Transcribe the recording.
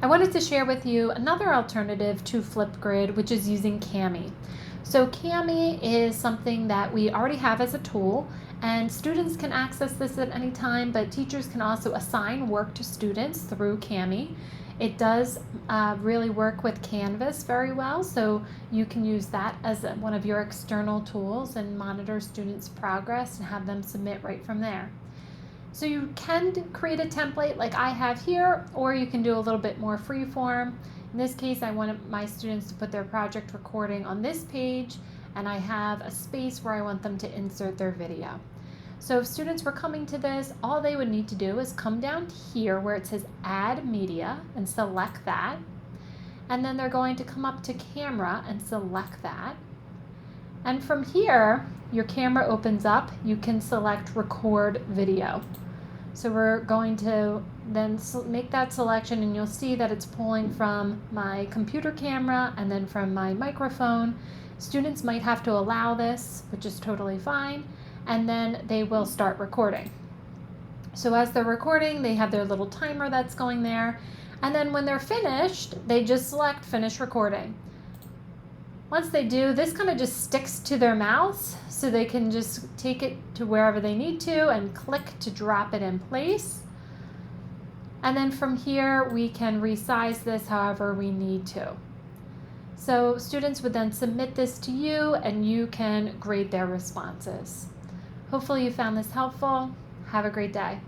I wanted to share with you another alternative to Flipgrid, which is using Kami. So Kami is something that we already have as a tool, and students can access this at any time, but teachers can also assign work to students through Kami. It does really work with Canvas very well, so you can use that as one of your external tools and monitor students' progress and have them submit right from there. So you can create a template like I have here, or you can do a little bit more free form. In this case, I wanted my students to put their project recording on this page, and I have a space where I want them to insert their video. So if students were coming to this, all they would need to do is come down here where it says Add Media and select that. And then they're going to come up to Camera and select that. And from here, your camera opens up. You can select Record Video. So we're going to then make that selection, and you'll see that it's pulling from my computer camera and then from my microphone. Students might have to allow this, which is totally fine, and then they will start recording. So as they're recording, they have their little timer that's going there, and then when they're finished, they just select Finish Recording. Once they do, this kind of just sticks to their mouse, so they can just take it to wherever they need to and click to drop it in place. And then from here, we can resize this however we need to. So students would then submit this to you, and you can grade their responses. Hopefully you found this helpful. Have a great day.